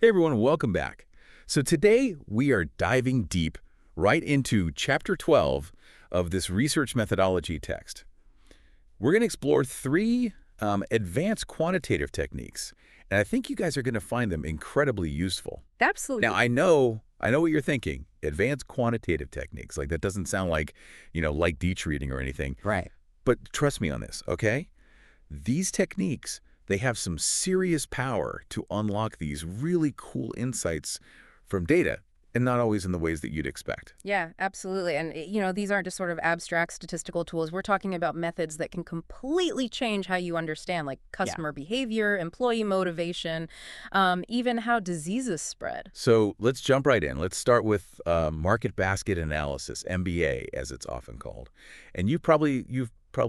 Hey everyone, welcome back. So today we are diving deep right into Chapter 12 of this research methodology text. We're going to explore three advanced quantitative techniques, and I think you guys are going to find them incredibly useful. Absolutely. Now, I know what you're thinking. Advanced quantitative techniques. Like that doesn't sound like, like Deech reading or anything. Right. But trust me on this, okay? These techniques, they have some serious power to unlock these really cool insights from data, and not always in the ways that you'd expect. Yeah, absolutely. And, these aren't just sort of abstract statistical tools. We're talking about methods that can completely change how you understand, like customer behavior, employee motivation, even how diseases spread. So let's jump right in. Let's start with market basket analysis, MBA, as it's often called. And you've probably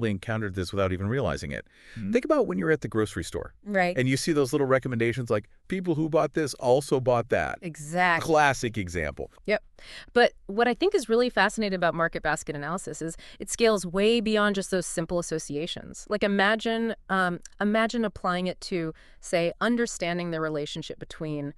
encountered this without even realizing it. Think about when you're at the grocery store. Right. And you see those little recommendations like, people who bought this also bought that. Exactly. Classic example. Yep. But what I think is really fascinating about market basket analysis is it scales way beyond just those simple associations. Like imagine applying it to, say, understanding the relationship between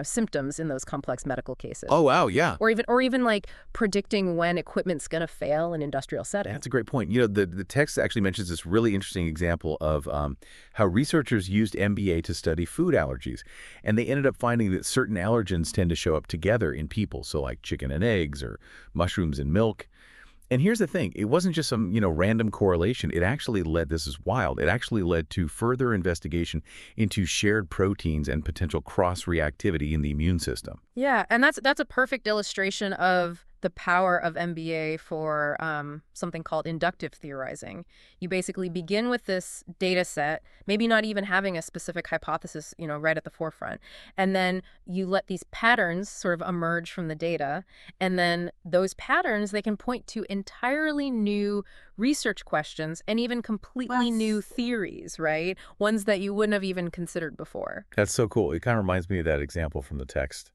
symptoms in those complex medical cases. Oh, wow, yeah. Or even like predicting when equipment's going to fail in industrial settings. That's a great point. The text actually mentions this really interesting example of how researchers used MBA to study food allergies. And they ended up finding that certain allergens tend to show up together in people, so like chicken and eggs or mushrooms and milk. And here's the thing. It wasn't just some, random correlation. It actually this is wild. It actually led to further investigation into shared proteins and potential cross-reactivity in the immune system. Yeah, and that's a perfect illustration of the power of MBA for something called inductive theorizing. You basically begin with this data set, maybe not even having a specific hypothesis, right at the forefront. And then you let these patterns sort of emerge from the data. And then those patterns, they can point to entirely new research questions and even completely new theories, right? Ones that you wouldn't have even considered before. That's so cool. It kind of reminds me of that example from the text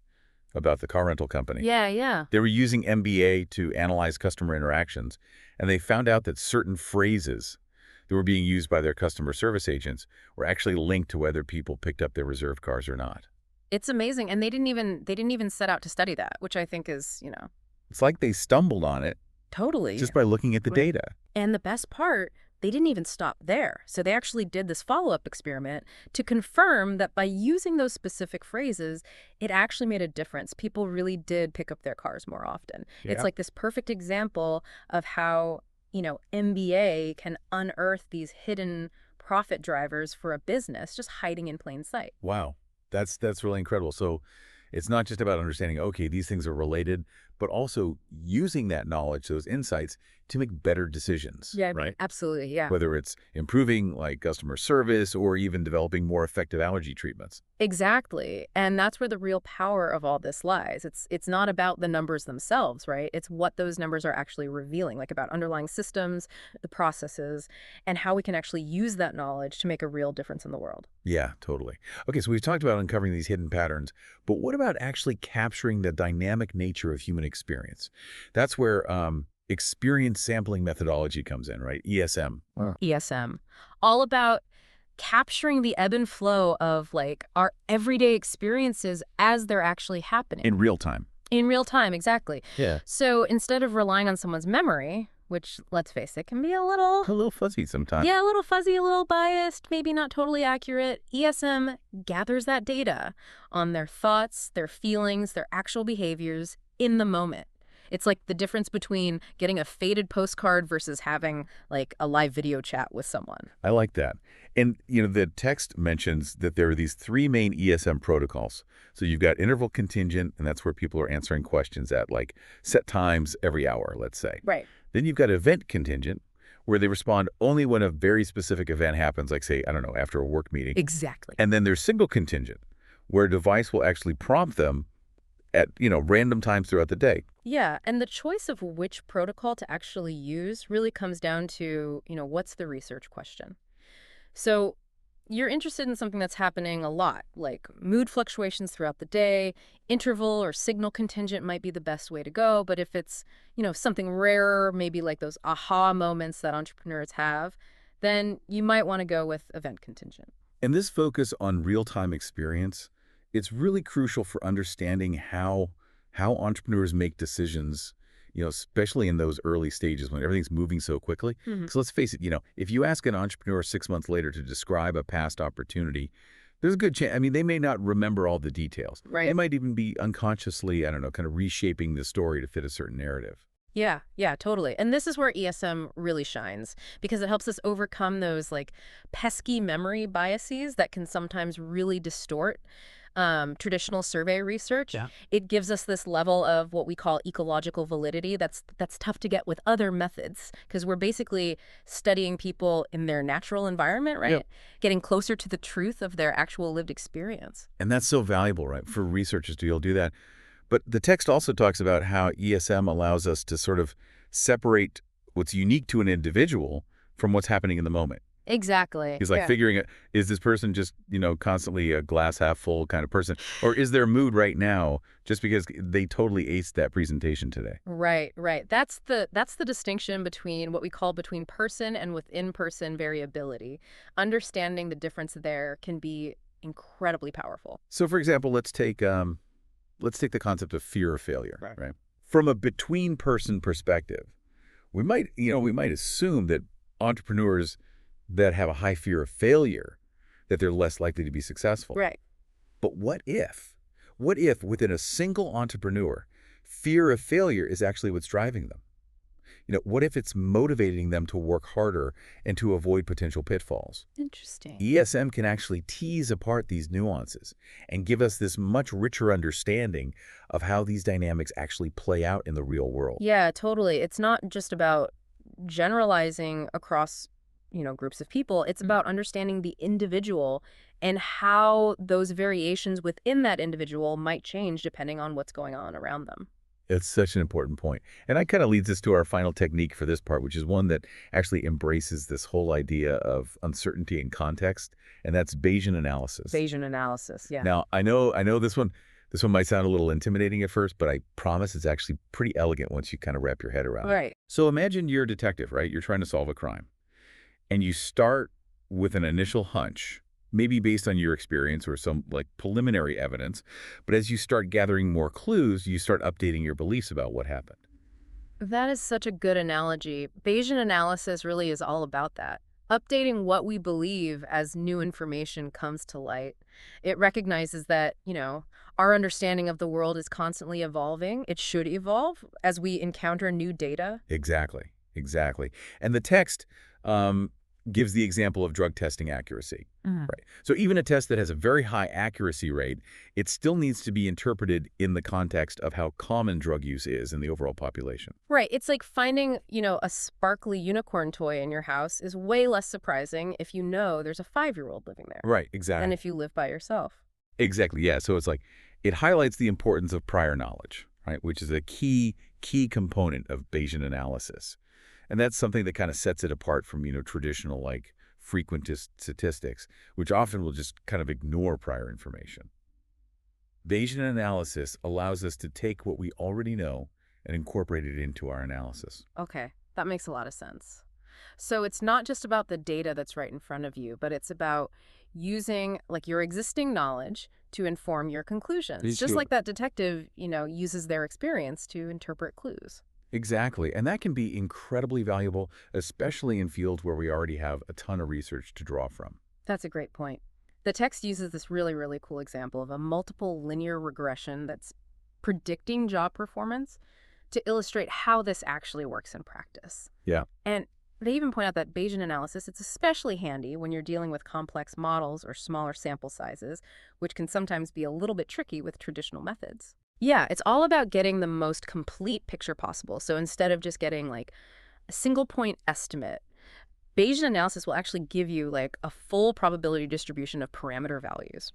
about the car rental company. Yeah. They were using MBA to analyze customer interactions, and they found out that certain phrases that were being used by their customer service agents were actually linked to whether people picked up their reserved cars or not. It's amazing, and they didn't even set out to study that, which I think is, It's like they stumbled on it totally just by looking at the data. And the best part, they didn't even stop there. So they actually did this follow-up experiment to confirm that by using those specific phrases, it actually made a difference. People really did pick up their cars more often. Yeah. It's like this perfect example of how, MBA can unearth these hidden profit drivers for a business just hiding in plain sight. Wow. That's really incredible. So it's not just about understanding, okay, these things are related, but also using that knowledge, those insights, to make better decisions. Yeah, right? Absolutely, yeah. Whether it's improving like customer service or even developing more effective allergy treatments. Exactly. And that's where the real power of all this lies. It's not about the numbers themselves, right? It's what those numbers are actually revealing, like about underlying systems, the processes, and how we can actually use that knowledge to make a real difference in the world. Yeah, totally. Okay, so we've talked about uncovering these hidden patterns, but what about actually capturing the dynamic nature of human experience? That's where experience sampling methodology comes in, right? ESM. ESM. All about capturing the ebb and flow of like our everyday experiences as they're actually happening. In real time. In real time, exactly. Yeah. So instead of relying on someone's memory, which, let's face it, can be a little fuzzy sometimes. Yeah, a little fuzzy, a little biased, maybe not totally accurate. ESM gathers that data on their thoughts, their feelings, their actual behaviors in the moment. It's like the difference between getting a faded postcard versus having like a live video chat with someone. I like that. And, the text mentions that there are these three main ESM protocols. So you've got interval contingent, and that's where people are answering questions at like set times every hour, let's say. Right. Then you've got event contingent, where they respond only when a very specific event happens, like say, I don't know, after a work meeting. Exactly. And then there's single contingent, where a device will actually prompt them at, random times throughout the day. Yeah, and the choice of which protocol to actually use really comes down to, what's the research question? So you're interested in something that's happening a lot, like mood fluctuations throughout the day, interval or signal contingent might be the best way to go. But if it's, something rarer, maybe like those aha moments that entrepreneurs have, then you might want to go with event contingent. And this focus on real-time experience it's really crucial for understanding how entrepreneurs make decisions, especially in those early stages when everything's moving so quickly. Mhm. Because let's face it, if you ask an entrepreneur 6 months later to describe a past opportunity, there's a good chance. I mean, they may not remember all the details. They Right. might even be unconsciously, I don't know, kind of reshaping the story to fit a certain narrative. Yeah, yeah, totally. And this is where ESM really shines because it helps us overcome those like pesky memory biases that can sometimes really distort traditional survey research. Yeah. It gives us this level of what we call ecological validity that's tough to get with other methods because we're basically studying people in their natural environment, Yep. right? Getting closer to the truth of their actual lived experience. And that's so valuable, right, for researchers to be able to do that. But the text also talks about how ESM allows us to sort of separate what's unique to an individual from what's happening in the moment. Exactly. He's like Yeah. figuring out, is this person just, constantly a glass half full kind of person? Or is their mood right now just because they totally aced that presentation today? Right, right. That's the distinction between what we call between person and within person variability. Understanding the difference there can be incredibly powerful. So, for example, let's take the concept of fear of failure, Right. right? From a between person perspective, we might assume that entrepreneurs that have a high fear of failure, that they're less likely to be successful. Right. But what if? What if within a single entrepreneur, fear of failure is actually what's driving them? What if it's motivating them to work harder and to avoid potential pitfalls? Interesting. ESM can actually tease apart these nuances and give us this much richer understanding of how these dynamics actually play out in the real world. Yeah, totally. It's not just about generalizing across, groups of people. It's about understanding the individual and how those variations within that individual might change depending on what's going on around them. It's such an important point. And that kind of leads us to our final technique for this part, which is one that actually embraces this whole idea of uncertainty and context, and that's Bayesian analysis. Bayesian analysis, yeah. Now, I know this one might sound a little intimidating at first, but I promise it's actually pretty elegant once you kind of wrap your head around it. Right. So imagine you're a detective, right? You're trying to solve a crime. And you start with an initial hunch, maybe based on your experience or some like preliminary evidence. But as you start gathering more clues, you start updating your beliefs about what happened. That is such a good analogy. Bayesian analysis really is all about that. Updating what we believe as new information comes to light. It recognizes that, our understanding of the world is constantly evolving. It should evolve as we encounter new data. Exactly, exactly. And the text gives the example of drug testing accuracy. Right. So even a test that has a very high accuracy rate, it still needs to be interpreted in the context of how common drug use is in the overall population. Right. It's like finding, a sparkly unicorn toy in your house is way less surprising if you know there's a 5-year-old living there Right, than exactly. if you live by yourself. Exactly, yeah. So it's like it highlights the importance of prior knowledge, right, which is a key component of Bayesian analysis. And that's something that kind of sets it apart from, traditional like frequentist statistics, which often will just kind of ignore prior information. Bayesian analysis allows us to take what we already know and incorporate it into our analysis. Okay, that makes a lot of sense. So it's not just about the data that's right in front of you, but it's about using like your existing knowledge to inform your conclusions. Just Sure. like that detective, uses their experience to interpret clues. Exactly. And that can be incredibly valuable, especially in fields where we already have a ton of research to draw from. That's a great point. The text uses this really, really cool example of a multiple linear regression that's predicting job performance to illustrate how this actually works in practice. Yeah. And they even point out that Bayesian analysis, it's especially handy when you're dealing with complex models or smaller sample sizes, which can sometimes be a little bit tricky with traditional methods. Yeah, it's all about getting the most complete picture possible. So instead of just getting like a single point estimate, Bayesian analysis will actually give you like a full probability distribution of parameter values.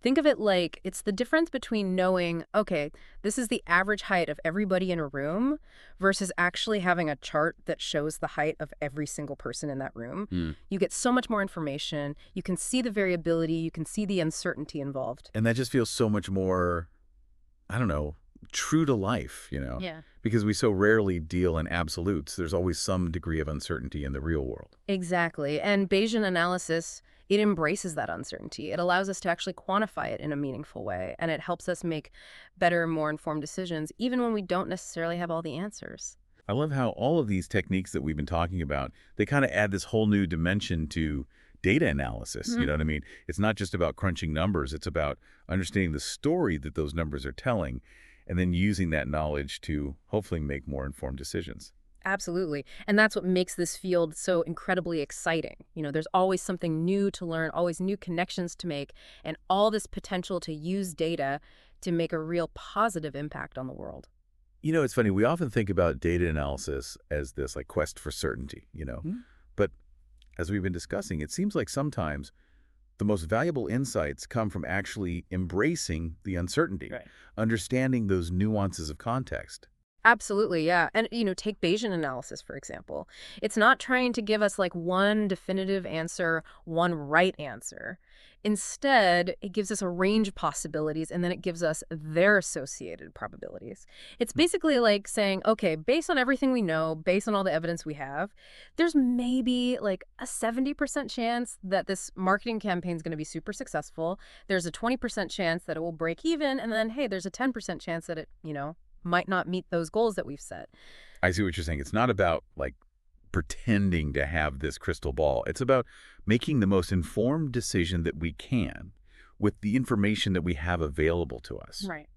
Think of it like it's the difference between knowing, okay, this is the average height of everybody in a room versus actually having a chart that shows the height of every single person in that room. Mm. You get so much more information. You can see the variability. You can see the uncertainty involved. And that just feels so much more, I don't know, true to life, Yeah. because we so rarely deal in absolutes. There's always some degree of uncertainty in the real world. Exactly. And Bayesian analysis, it embraces that uncertainty. It allows us to actually quantify it in a meaningful way, and it helps us make better, more informed decisions, even when we don't necessarily have all the answers. I love how all of these techniques that we've been talking about, they kind of add this whole new dimension to data analysis. You Mhm. know what I mean? It's not just about crunching numbers. It's about understanding the story that those numbers are telling and then using that knowledge to hopefully make more informed decisions. Absolutely. And that's what makes this field so incredibly exciting. There's always something new to learn, always new connections to make, and all this potential to use data to make a real positive impact on the world. It's funny. We often think about data analysis as this like quest for certainty. Mhm. But as we've been discussing, it seems like sometimes the most valuable insights come from actually embracing the uncertainty, Right. understanding those nuances of context. Absolutely, yeah. And, take Bayesian analysis, for example. It's not trying to give us like one definitive answer, one right answer. Instead, it gives us a range of possibilities and then it gives us their associated probabilities. It's basically like saying, okay, based on everything we know, based on all the evidence we have, there's maybe like a 70% chance that this marketing campaign is going to be super successful. There's a 20% chance that it will break even. And then, hey, there's a 10% chance that it might not meet those goals that we've set. I see what you're saying. It's not about like pretending to have this crystal ball. It's about making the most informed decision that we can with the information that we have available to us, Right.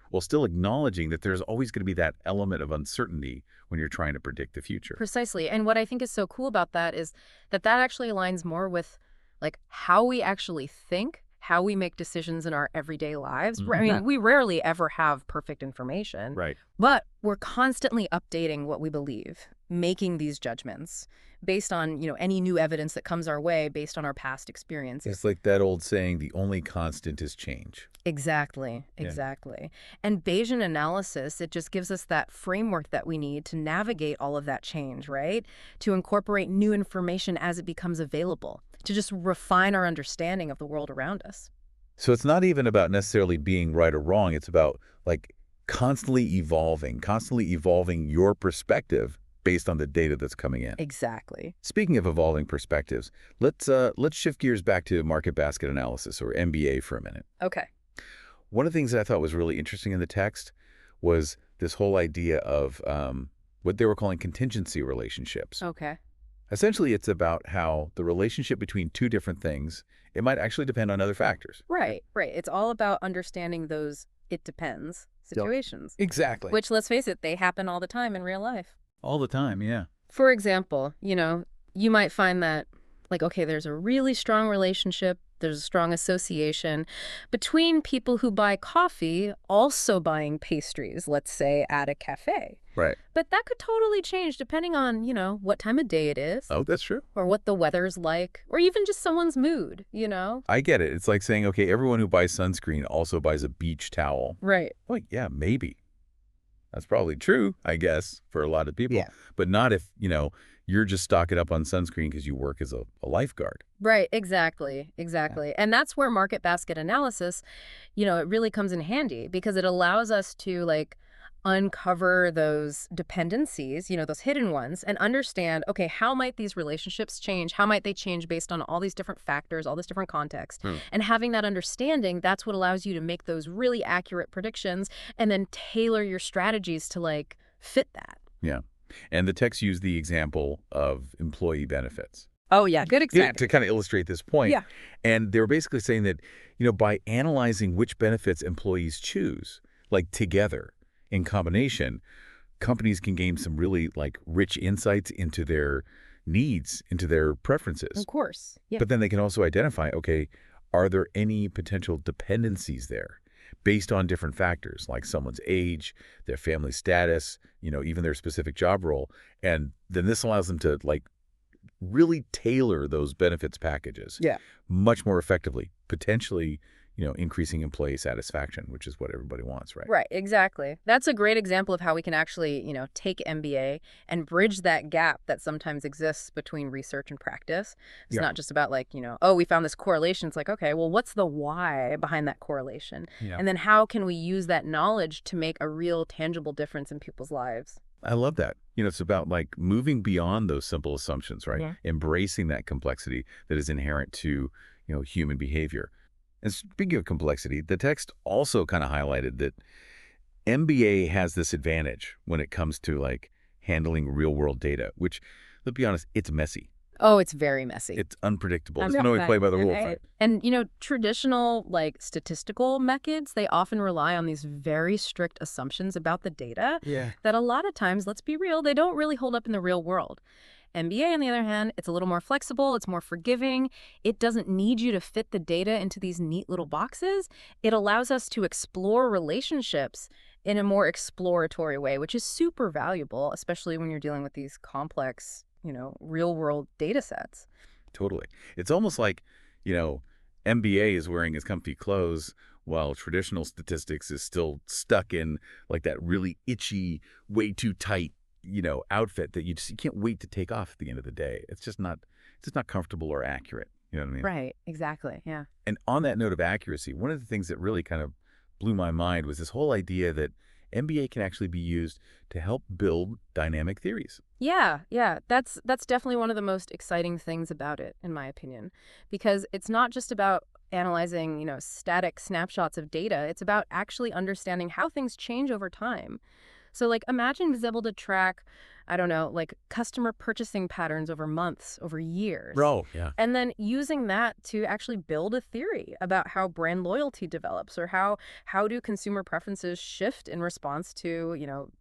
while still acknowledging that there's always going to be that element of uncertainty when you're trying to predict the future. Precisely. And what I think is so cool about that is that that actually aligns more with like how we actually think, how we make decisions in our everyday lives. I Yeah. mean, we rarely ever have perfect information, Right. but we're constantly updating what we believe, making these judgments based on, any new evidence that comes our way based on our past experiences. It's like that old saying, the only constant is change. Exactly, Yeah. exactly. And Bayesian analysis, it just gives us that framework that we need to navigate all of that change, right? To incorporate new information as it becomes available, to just refine our understanding of the world around us. So it's not even about necessarily being right or wrong. It's about like constantly evolving your perspective based on the data that's coming in. Exactly. Speaking of evolving perspectives, let's shift gears back to market basket analysis, or MBA, for a minute. Okay. One of the things that I thought was really interesting in the text was this whole idea of what they were calling contingency relationships. Okay. Essentially, it's about how the relationship between two different things, it might actually depend on other factors. Right, right. It's all about understanding those it depends situations, Exactly. which, let's face it, they happen all the time in real life. All the time, yeah. For example, you might find that, like, okay, there's a really strong relationship, there's a strong association between people who buy coffee also buying pastries, let's say, at a cafe. Right. But that could totally change depending on, what time of day it is, Oh, that's true. or what the weather's like, or even just someone's mood. I get it. It's like saying, okay, everyone who buys sunscreen also buys a beach towel. Right. Well, yeah, maybe. That's probably true, I guess, for a lot of people. Yeah. But not if, you're just stocking up on sunscreen because you work as a lifeguard. Right, exactly, exactly. And that's where market basket analysis, it really comes in handy because it allows us to like uncover those dependencies, those hidden ones, and understand, okay, how might these relationships change? How might they change based on all these different factors, all this different context? And having that understanding, that's what allows you to make those really accurate predictions and then tailor your strategies to like fit that. Yeah. And the text used the example of employee benefits. Oh, yeah, good example. To kind of illustrate this point. Yeah. And they were basically saying that, by analyzing which benefits employees choose, like together, in combination, companies can gain some really like rich insights into their needs, into their preferences. Of course. Yeah. But then they can also identify, okay, are there any potential dependencies there based on different factors like someone's age, their family status, even their specific job role. And then this allows them to like really tailor those benefits packages Yeah. much more effectively, potentially, increasing employee satisfaction, which is what everybody wants, right? Right, exactly. That's a great example of how we can actually, take MBA and bridge that gap that sometimes exists between research and practice. It's Yeah. not just about like, oh, we found this correlation. It's like, okay, well, what's the why behind that correlation? Yeah. And then how can we use that knowledge to make a real tangible difference in people's lives? I love that. It's about like moving beyond those simple assumptions, right? Yeah. Embracing that complexity that is inherent to, human behavior. And speaking of complexity, the text also kind of highlighted that MBA has this advantage when it comes to like handling real world data, which, let's be honest, it's messy. Oh, it's very messy. It's unpredictable. It I'm doesn't always play by the rules, right? And, traditional like statistical methods, they often rely on these very strict assumptions about the data Yeah. that a lot of times, let's be real, they don't really hold up in the real world. MBA, on the other hand, it's a little more flexible, it's more forgiving. It doesn't need you to fit the data into these neat little boxes. It allows us to explore relationships in a more exploratory way, which is super valuable, especially when you're dealing with these complex, real world data sets. Totally. It's almost like, you know, MBA is wearing his comfy clothes while traditional statistics is still stuck in like that really itchy, way too tight, outfit that you can't wait to take off at the end of the day. It's just not comfortable or accurate. You know what I mean? Right, exactly. Yeah. And on that note of accuracy, one of the things that really kind of blew my mind was this whole idea that MBA can actually be used to help build dynamic theories. Yeah. That's definitely one of the most exciting things about it, in my opinion, because it's not just about analyzing, static snapshots of data. It's about actually understanding how things change over time. So, like, imagine being able to track, I don't know, like customer purchasing patterns over months, over years. Bro, yeah. And then using that to actually build a theory about how brand loyalty develops or how do consumer preferences shift in response to,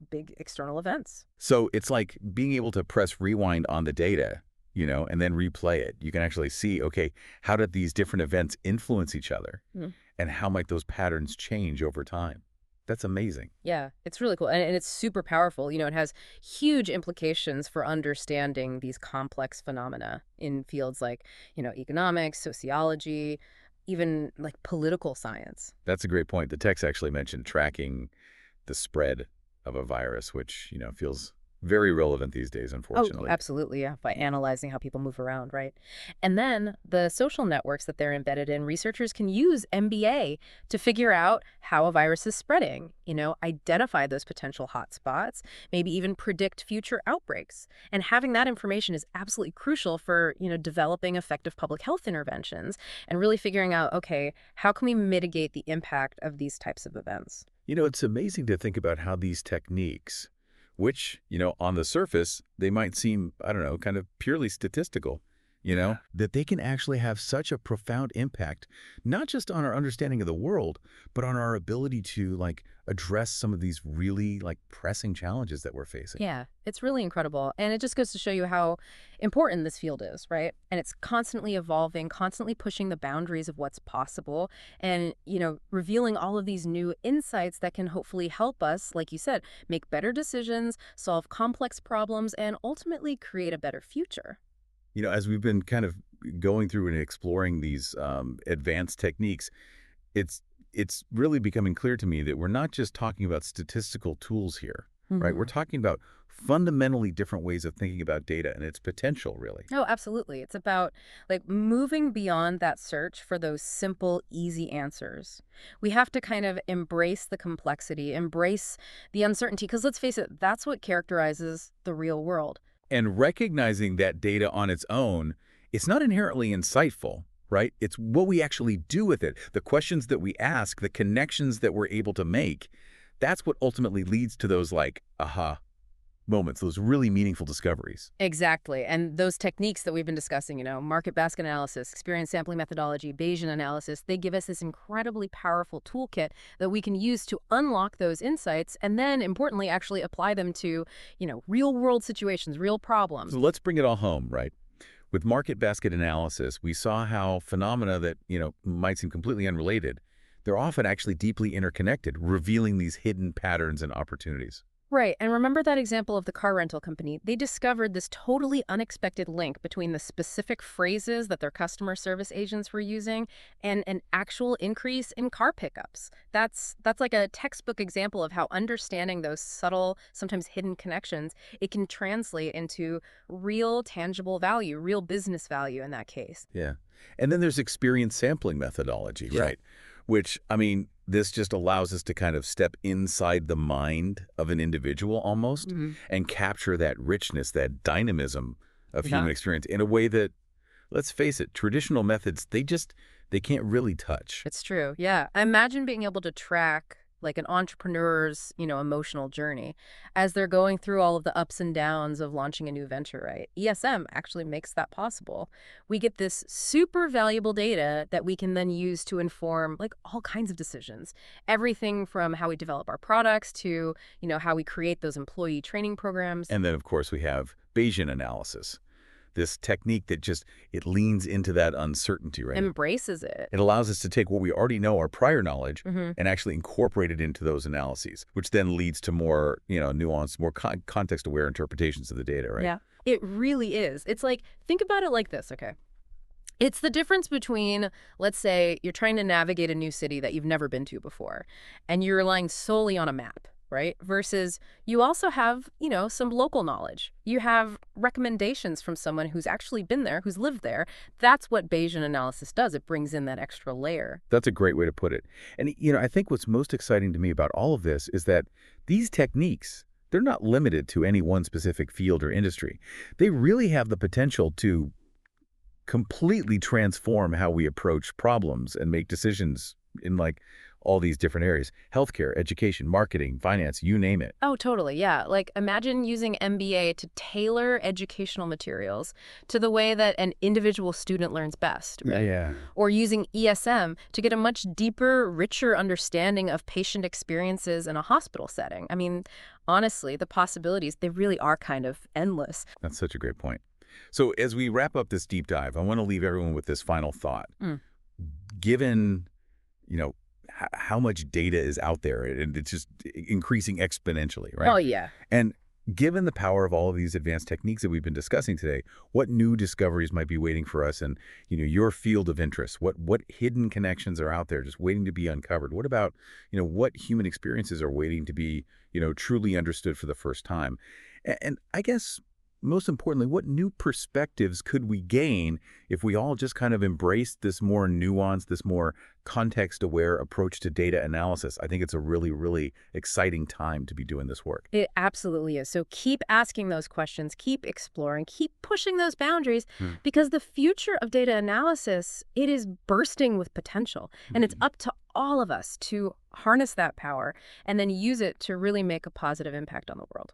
big external events. So it's like being able to press rewind on the data, and then replay it. You can actually see, okay, how did these different events influence each other? Mm. And how might those patterns change over time? That's amazing. Yeah, it's really cool. And it's super powerful. It has huge implications for understanding these complex phenomena in fields like, economics, sociology, even like political science. That's a great point. The text actually mentioned tracking the spread of a virus, which, feels very relevant these days, Oh, unfortunately. absolutely, yeah, by analyzing how people move around, right? And then the social networks that they're embedded in, researchers can use MBA to figure out how a virus is spreading, identify those potential hotspots, maybe even predict future outbreaks. And having that information is absolutely crucial for, developing effective public health interventions and really figuring out, okay, how can we mitigate the impact of these types of events? It's amazing to think about how these techniques, which, on the surface, they might seem, I don't know, kind of purely statistical, that they can actually have such a profound impact, not just on our understanding of the world, but on our ability to, like, address some of these really, like, pressing challenges that we're facing. Yeah, it's really incredible. And it just goes to show you how important this field is, right? And it's constantly evolving, constantly pushing the boundaries of what's possible and, revealing all of these new insights that can hopefully help us, like you said, make better decisions, solve complex problems, and ultimately create a better future. As we've been kind of going through and exploring these advanced techniques, it's it's really becoming clear to me that we're not just talking about statistical tools here, right? We're Hmm. talking about fundamentally different ways of thinking about data and its potential, really. Oh, absolutely. It's about like moving beyond that search for those simple, easy answers. We have to kind of embrace the complexity, embrace the uncertainty, because let's face it, that's what characterizes the real world. And recognizing that data on its own, it's not inherently insightful, right? It's what we actually do with it, the questions that we ask, the connections that we're able to make. That's what ultimately leads to those like aha moments, those really meaningful discoveries. Exactly. And those techniques that we've been discussing, market basket analysis, experience sampling methodology, Bayesian analysis, they give us this incredibly powerful toolkit that we can use to unlock those insights and then, importantly, actually apply them to, real world situations, real problems. So let's bring it all home, right? With market basket analysis, we saw how phenomena that, might seem completely unrelated, they're often actually deeply interconnected, revealing these hidden patterns and opportunities. Right. And remember that example of the car rental company? They discovered this totally unexpected link between the specific phrases that their customer service agents were using and an actual increase in car pickups. That's like a textbook example of how understanding those subtle, sometimes hidden connections, it can translate into real tangible value, real business value in that case. Yeah. And then there's experience sampling methodology, Sure. right? Which, I mean, this just allows us to kind of step inside the mind of an individual almost Hmm. and capture that richness, that dynamism of Yeah. human experience in a way that, let's face it, traditional methods, they can't really touch. It's true. Yeah. I imagine being able to track like an entrepreneur's, emotional journey as they're going through all of the ups and downs of launching a new venture, right? ESM actually makes that possible. We get this super valuable data that we can then use to inform like all kinds of decisions. Everything from how we develop our products to, how we create those employee training programs. And then, of course, we have Bayesian analysis, this technique that just, it leans into that uncertainty, right? Embraces it. It allows us to take what we already know, our prior knowledge, Hmm. and actually incorporate it into those analyses, which then leads to more, nuanced, more context-aware interpretations of the data, right? Yeah. It really is. It's like, think about it like this, okay? It's the difference between, let's say, you're trying to navigate a new city that you've never been to before, and you're relying solely on a map, right? Versus you also have, some local knowledge. You have recommendations from someone who's actually been there, who's lived there. That's what Bayesian analysis does. It brings in that extra layer. That's a great way to put it. And, I think what's most exciting to me about all of this is that these techniques, they're not limited to any one specific field or industry. They really have the potential to completely transform how we approach problems and make decisions in like all these different areas: healthcare, education, marketing, finance, you name it. Oh, totally. Yeah. Like imagine using MBA to tailor educational materials to the way that an individual student learns best, Yeah, right? yeah. Or using ESM to get a much deeper, richer understanding of patient experiences in a hospital setting. I mean, honestly, the possibilities, they really are kind of endless. That's such a great point. So as we wrap up this deep dive, I want to leave everyone with this final thought. Mm. Given, how much data is out there, and it's just increasing exponentially, right? Oh, yeah. And given the power of all of these advanced techniques that we've been discussing today, what new discoveries might be waiting for us in, your field of interest? What hidden connections are out there just waiting to be uncovered? What about, what human experiences are waiting to be, truly understood for the first time? And I guess most importantly, what new perspectives could we gain if we all just kind of embraced this more nuanced, this more context-aware approach to data analysis? I think it's a really, really exciting time to be doing this work. It absolutely is. So keep asking those questions, keep exploring, keep pushing those boundaries Hmm. because the future of data analysis, it is bursting with potential. And it's Mhm. up to all of us to harness that power and then use it to really make a positive impact on the world.